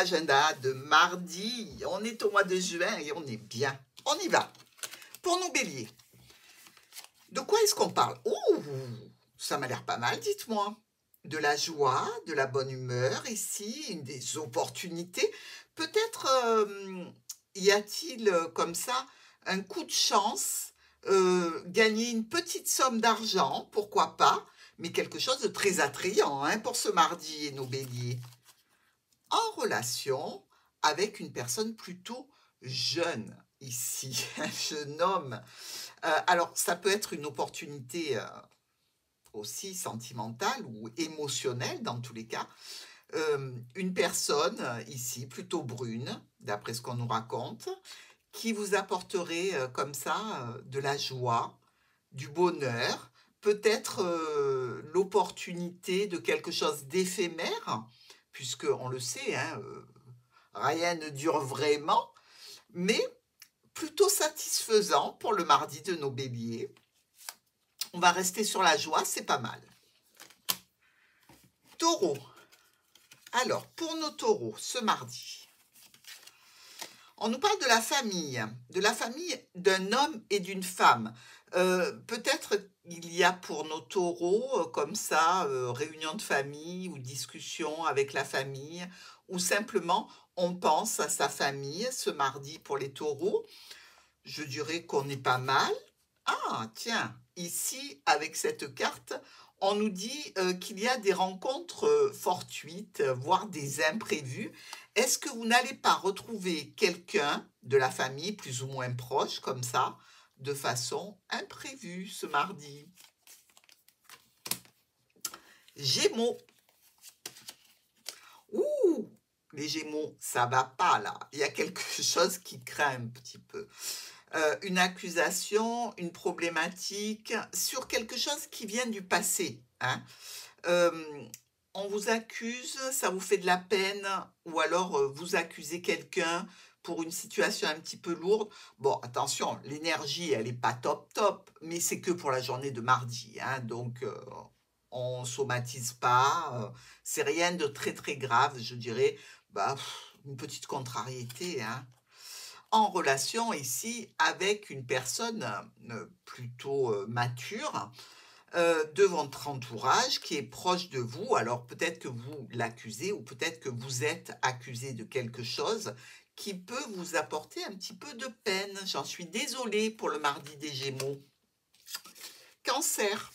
l'agenda de mardi. On est au mois de juin et on est bien. On y va. Pour nos béliers, de quoi est-ce qu'on parle? Oh, ça m'a l'air pas mal, dites-moi. De la joie, de la bonne humeur ici, des opportunités. Peut-être y a-t-il comme ça un coup de chance, gagner une petite somme d'argent, pourquoi pas, mais quelque chose de très attrayant hein, pour ce mardi et nos béliers. En relation avec une personne plutôt jeune ici, un jeune homme. Alors, ça peut être une opportunité aussi sentimentale ou émotionnelle dans tous les cas. Une personne ici, plutôt brune, d'après ce qu'on nous raconte, qui vous apporterait comme ça de la joie, du bonheur, peut-être l'opportunité de quelque chose d'éphémère, puisque on le sait, hein, rien ne dure vraiment, mais plutôt satisfaisant pour le mardi de nos béliers. On va rester sur la joie, c'est pas mal. Taureau. Alors, pour nos taureaux, ce mardi, on nous parle de la famille d'un homme et d'une femme. Peut-être il y a pour nos taureaux, comme ça, réunion de famille ou discussion avec la famille, ou simplement on pense à sa famille ce mardi pour les taureaux. Je dirais qu'on est pas mal. Ah, tiens, ici, avec cette carte, on nous dit qu'il y a des rencontres fortuites, voire des imprévus. Est-ce que vous n'allez pas retrouver quelqu'un de la famille, plus ou moins proche, comme ça, de façon imprévue ce mardi? Gémeaux. Ouh, les Gémeaux, ça va pas là. Il y a quelque chose qui craint un petit peu. Une accusation, une problématique sur quelque chose qui vient du passé. Hein. On vous accuse, ça vous fait de la peine, ou alors vous accusez quelqu'un pour une situation un petit peu lourde. Bon, attention, l'énergie, elle n'est pas top top, mais c'est que pour la journée de mardi. Hein, donc, on ne somatise pas, c'est rien de très très grave, je dirais. Bah, une petite contrariété, hein. En relation ici avec une personne plutôt mature de votre entourage qui est proche de vous. Alors peut-être que vous l'accusez ou peut-être que vous êtes accusé de quelque chose qui peut vous apporter un petit peu de peine. J'en suis désolée pour le mardi des Gémeaux. Cancer.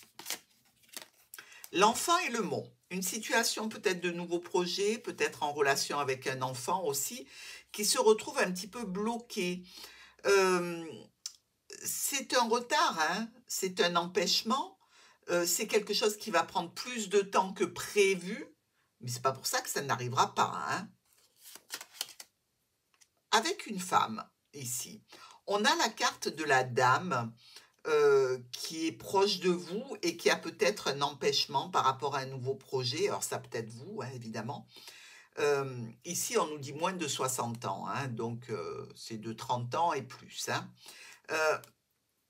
L'enfant et le mont. Une situation peut-être de nouveaux projets, peut-être en relation avec un enfant aussi, qui se retrouve un petit peu bloqué. C'est un retard, hein, c'est un empêchement, c'est quelque chose qui va prendre plus de temps que prévu, mais c'est pas pour ça que ça n'arrivera pas. Hein. Avec une femme, ici, on a la carte de la dame qui est proche de vous et qui a peut-être un empêchement par rapport à un nouveau projet. Alors ça peut être vous, hein, évidemment. Ici, on nous dit moins de 60 ans, hein, donc c'est de 30 ans et plus. Hein.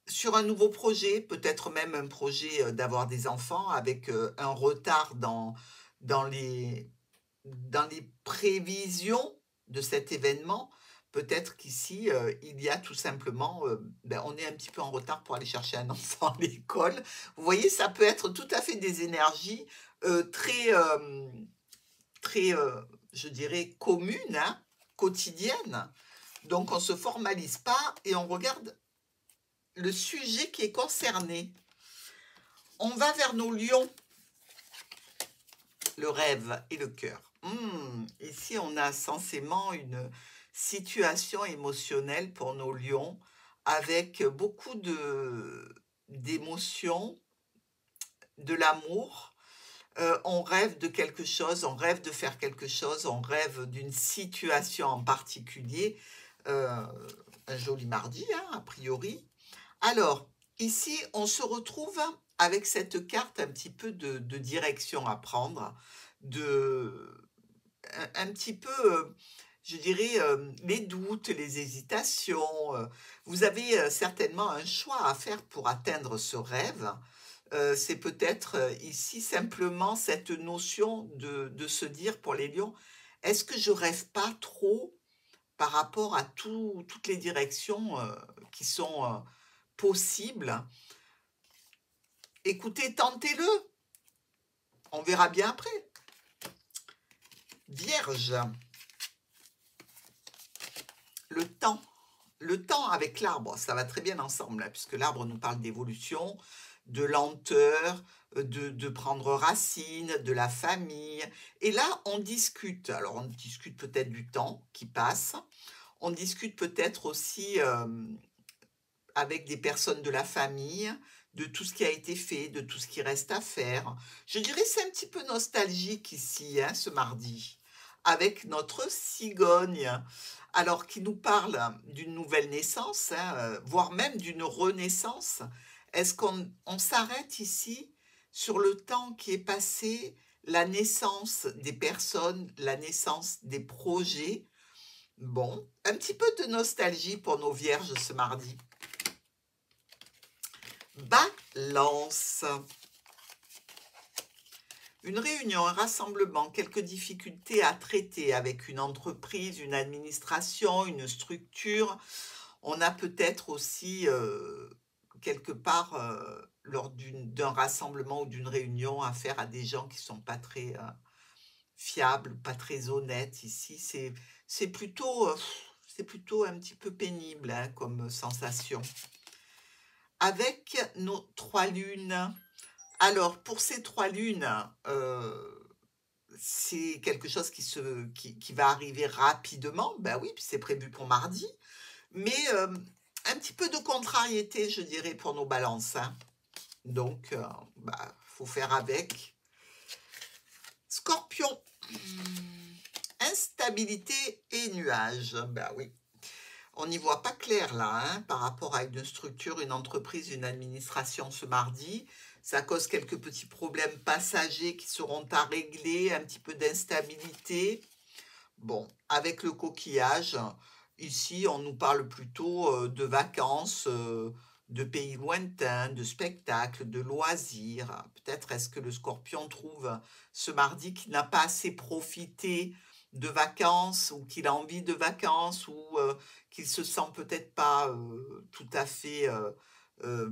Sur un nouveau projet, peut-être même un projet d'avoir des enfants avec un retard dans les prévisions de cet événement. Peut-être qu'ici, il y a tout simplement, on est un petit peu en retard pour aller chercher un enfant à l'école. Vous voyez, ça peut être tout à fait des énergies très, je dirais, communes, hein, quotidiennes. Donc, on ne se formalise pas et on regarde le sujet qui est concerné. On va vers nos lions, le rêve et le cœur. Ici, on a censément une situation émotionnelle pour nos lions avec beaucoup d'émotions, de l'amour. On rêve de quelque chose, on rêve de faire quelque chose, on rêve d'une situation en particulier. Un joli mardi, hein, a priori. Alors, ici, on se retrouve avec cette carte un petit peu de direction à prendre, un petit peu, je dirais, les doutes, les hésitations. Vous avez certainement un choix à faire pour atteindre ce rêve. C'est peut-être ici simplement cette notion de se dire pour les lions, Est-ce que je rêve pas trop par rapport à toutes les directions qui sont possibles? Écoutez, tentez-le, on verra bien après. Vierge, le temps. Le temps avec l'arbre, ça va très bien ensemble, là, puisque l'arbre nous parle d'évolution, de lenteur, de prendre racine, de la famille. Et là, on discute. Alors, on discute peut-être du temps qui passe. On discute peut-être aussi avec des personnes de la famille, de tout ce qui a été fait, de tout ce qui reste à faire. Je dirais c'est un petit peu nostalgique ici, hein, ce mardi, avec notre cigogne. Alors, qui nous parle d'une nouvelle naissance, hein, voire même d'une renaissance. Est-ce qu'on s'arrête ici sur le temps qui est passé, la naissance des personnes, la naissance des projets? Bon, un petit peu de nostalgie pour nos vierges ce mardi. Balance. Une réunion, un rassemblement, quelques difficultés à traiter avec une entreprise, une administration, une structure. On a peut-être aussi, quelque part, lors d'un rassemblement ou d'une réunion, affaire à des gens qui ne sont pas très fiables, pas très honnêtes. Ici, c'est plutôt un petit peu pénible, hein, comme sensation. Avec nos 3 lunes. Alors, pour ces 3 lunes, c'est quelque chose qui va arriver rapidement. Ben oui, puis c'est prévu pour mardi. Mais un petit peu de contrariété, je dirais, pour nos balances, hein. Donc, faut faire avec. Scorpion. Instabilité et nuages. Ben oui. On n'y voit pas clair là, hein, par rapport à une structure, une entreprise, une administration ce mardi. Ça cause quelques petits problèmes passagers qui seront à régler, un petit peu d'instabilité. Bon, avec le coquillage, ici on nous parle plutôt de vacances, de pays lointains, de spectacles, de loisirs. Peut-être est-ce que le Scorpion trouve ce mardi qu'il n'a pas assez profité de vacances ou qu'il a envie de vacances ou qu'il se sent peut-être pas tout à fait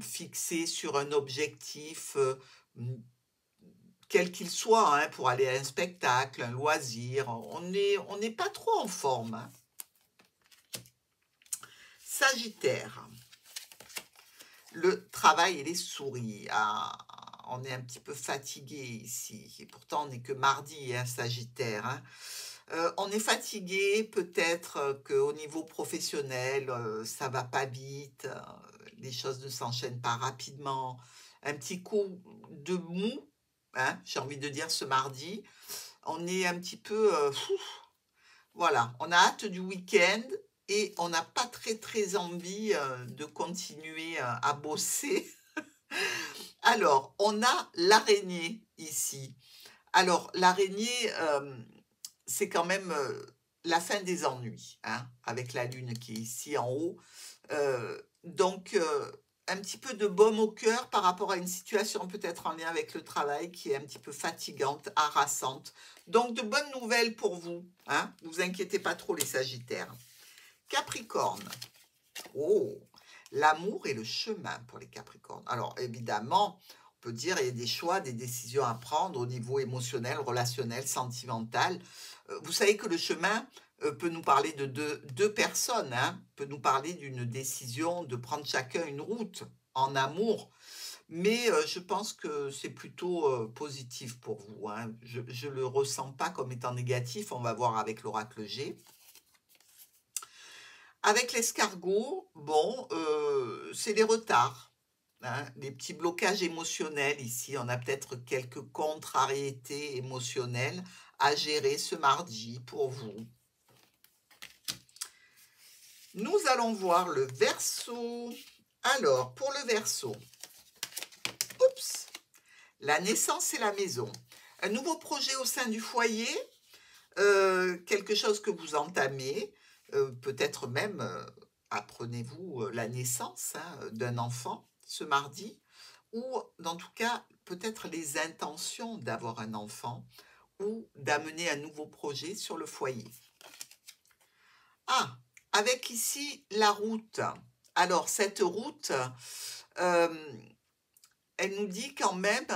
fixé sur un objectif quel qu'il soit, hein, pour aller à un spectacle, un loisir. On n'est pas trop en forme, hein. Sagittaire, le travail et les souris. Ah, on est un petit peu fatigué ici. Et pourtant, on n'est que mardi, hein, Sagittaire, hein. On est fatigué, peut-être qu'au niveau professionnel, ça va pas vite, les choses ne s'enchaînent pas rapidement. Un petit coup de mou, hein, j'ai envie de dire ce mardi. On est un petit peu, voilà, on a hâte du week-end et on n'a pas très très envie de continuer à bosser. Alors, on a l'araignée ici. Alors, l'araignée, c'est quand même la fin des ennuis, hein, avec la lune qui est ici en haut. Donc, un petit peu de baume au cœur par rapport à une situation peut-être en lien avec le travail qui est un petit peu fatigante, harassante. Donc, de bonnes nouvelles pour vous, hein. Ne vous inquiétez pas trop les Sagittaires. Capricorne. Oh, l'amour et le chemin pour les Capricornes. Alors, évidemment, on peut dire qu'il y a des choix, des décisions à prendre au niveau émotionnel, relationnel, sentimental. Vous savez que le chemin peut nous parler de deux personnes, hein, peut nous parler d'une décision de prendre chacun une route en amour. Mais je pense que c'est plutôt positif pour vous, hein. Je ne le ressens pas comme étant négatif. On va voir avec l'oracle G. Avec l'escargot, bon, c'est les retards, hein, les petits blocages émotionnels ici. On a peut-être quelques contrariétés émotionnelles à gérer ce mardi pour vous. Nous allons voir le Verseau. Alors, pour le Verseau, oups, la naissance et la maison. Un nouveau projet au sein du foyer, quelque chose que vous entamez, peut-être même apprenez-vous la naissance, hein, d'un enfant ce mardi, ou dans tout cas peut-être les intentions d'avoir un enfant, ou d'amener un nouveau projet sur le foyer. Ah, avec ici la route. Alors, cette route, elle nous dit quand même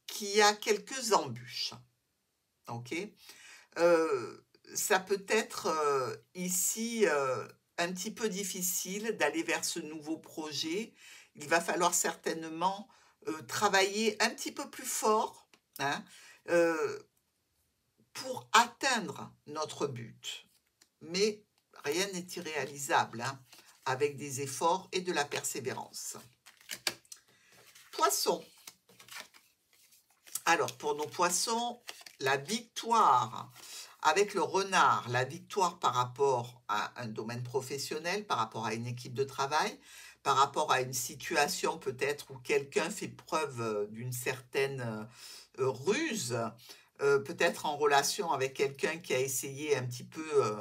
qu'il y a quelques embûches. Ok? Ça peut être ici un petit peu difficile d'aller vers ce nouveau projet. Il va falloir certainement travailler un petit peu plus fort, hein, pour atteindre notre but. Mais rien n'est irréalisable, hein, avec des efforts et de la persévérance. Poissons. Alors, pour nos poissons, la victoire avec le renard, la victoire par rapport à un domaine professionnel, par rapport à une équipe de travail, par rapport à une situation peut-être où quelqu'un fait preuve d'une certaine ruse, peut-être en relation avec quelqu'un qui a essayé un petit peu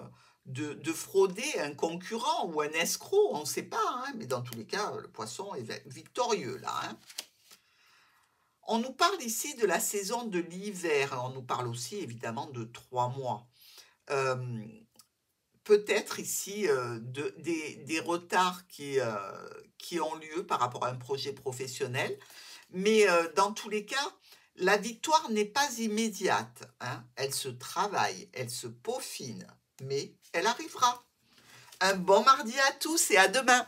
de frauder un concurrent ou un escroc, on ne sait pas, hein, mais dans tous les cas, le poisson est victorieux là, hein. On nous parle ici de la saison de l'hiver, on nous parle aussi évidemment de 3 mois. Peut-être ici des retards qui ont lieu par rapport à un projet professionnel, mais dans tous les cas, la victoire n'est pas immédiate, hein. Elle se travaille, elle se peaufine, mais elle arrivera. Un bon mardi à tous et à demain.